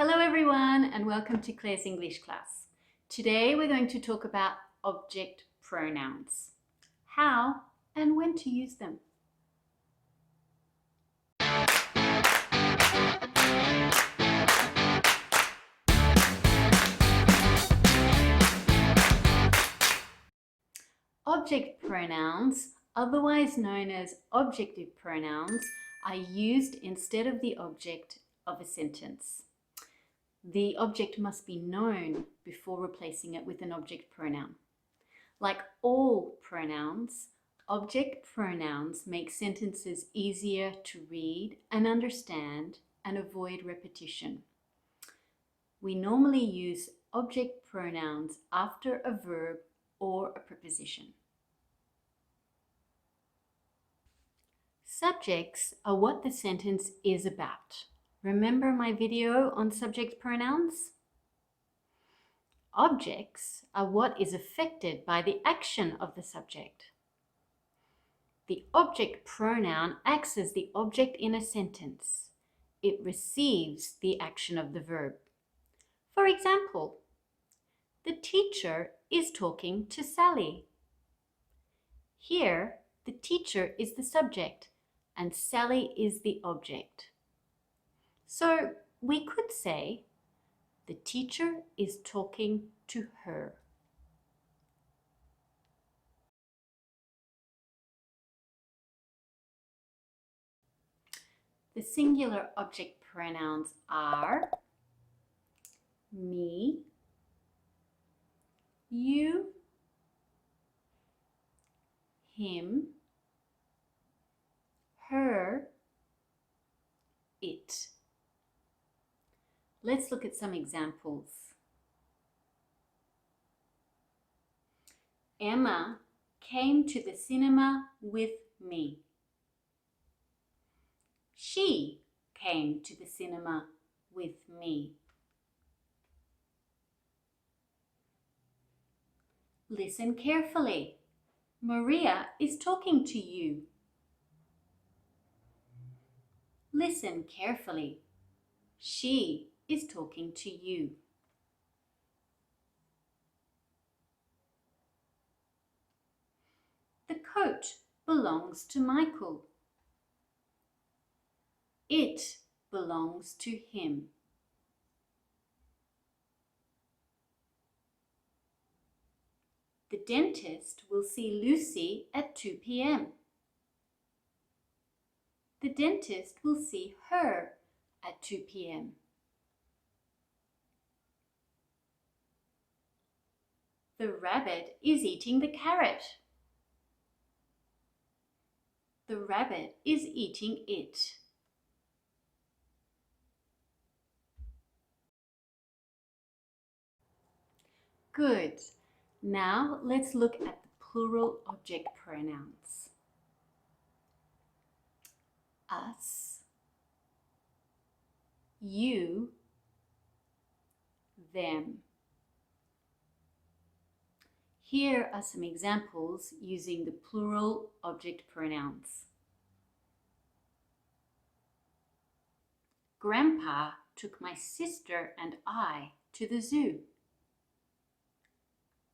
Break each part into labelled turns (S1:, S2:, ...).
S1: Hello everyone and welcome to Claire's English class. Today we're going to talk about object pronouns, how and when to use them. Object pronouns, otherwise known as objective pronouns, are used instead of the object of a sentence. The object must be known before replacing it with an object pronoun. Like all pronouns, object pronouns make sentences easier to read and understand and avoid repetition. We normally use object pronouns after a verb or a preposition. Subjects are what the sentence is about. Remember my video on subject pronouns? Objects are what is affected by the action of the subject. The object pronoun acts as the object in a sentence. It receives the action of the verb. For example, the teacher is talking to Sally. Here, the teacher is the subject and Sally is the object. So we could say, the teacher is talking to her. The singular object pronouns are me, you, him, her, it. Let's look at some examples. Emma came to the cinema with me. She came to the cinema with me. Listen carefully. Maria is talking to you. Listen carefully. She is talking to you. The coat belongs to Michael. It belongs to him. The dentist will see Lucy at 2 p.m. The dentist will see her at 2 p.m. The rabbit is eating the carrot. The rabbit is eating it. Good. Now let's look at the plural object pronouns. Us, you, them. Here are some examples using the plural object pronouns. Grandpa took my sister and I to the zoo.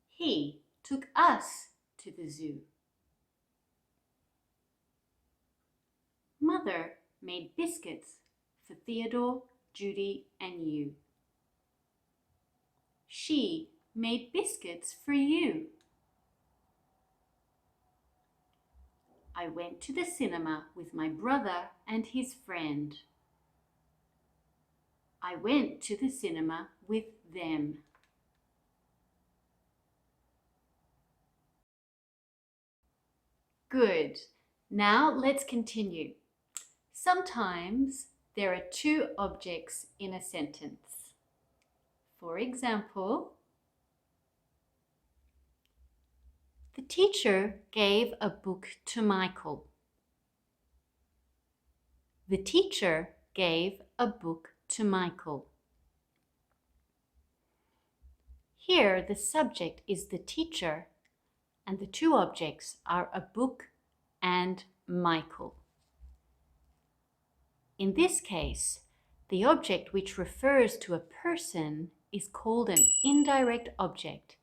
S1: He took us to the zoo. Mother made biscuits for Theodore, Judy, and you. She made biscuits for you. I went to the cinema with my brother and his friend. I went to the cinema with them. Good. Now let's continue. Sometimes there are two objects in a sentence. For example, the teacher gave a book to Michael. The teacher gave a book to Michael. Here the subject is the teacher and the two objects are a book and Michael. In this case, The object which refers to a person is called an indirect object,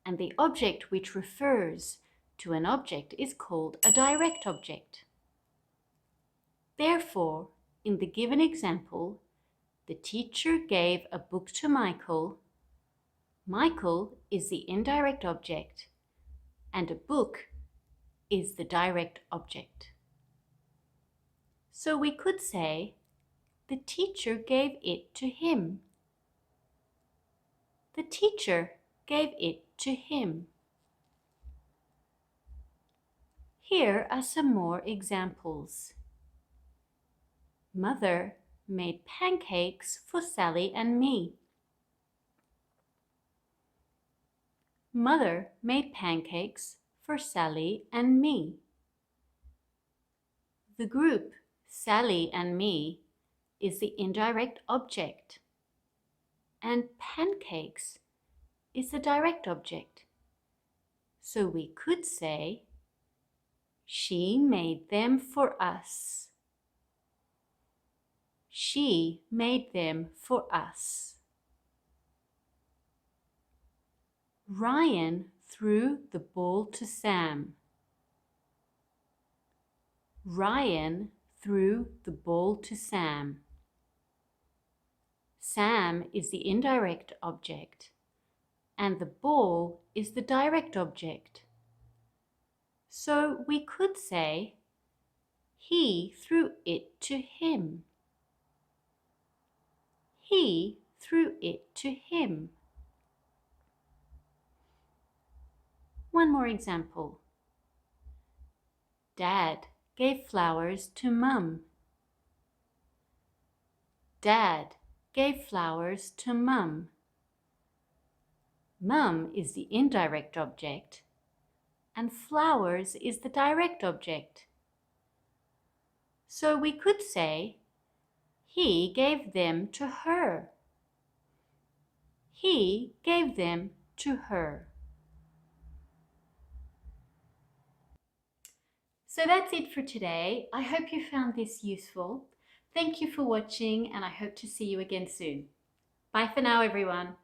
S1: and the object which refers to an object is called a direct object. Therefore, in the given example, the teacher gave a book to Michael. Michael is the indirect object, and a book is the direct object. So we could say, the teacher gave it to him. The teacher gave it to him. Here are some more examples. Mother made pancakes for Sally and me. Mother made pancakes for Sally and me. The group Sally and me is the indirect object, and pancakes is the direct object. So we could say, she made them for us. She made them for us. Ryan threw the ball to Sam. Ryan threw the ball to Sam. Sam is the indirect object, and the ball is the direct object. So we could say, he threw it to him. He threw it to him. One more example. Dad gave flowers to Mum. Dad gave flowers to Mum. Mum is the indirect object, and flowers is the direct object. So we could say, he gave them to her. He gave them to her. So that's it for today. I hope you found this useful. Thank you for watching, and I hope to see you again soon. Bye for now, everyone.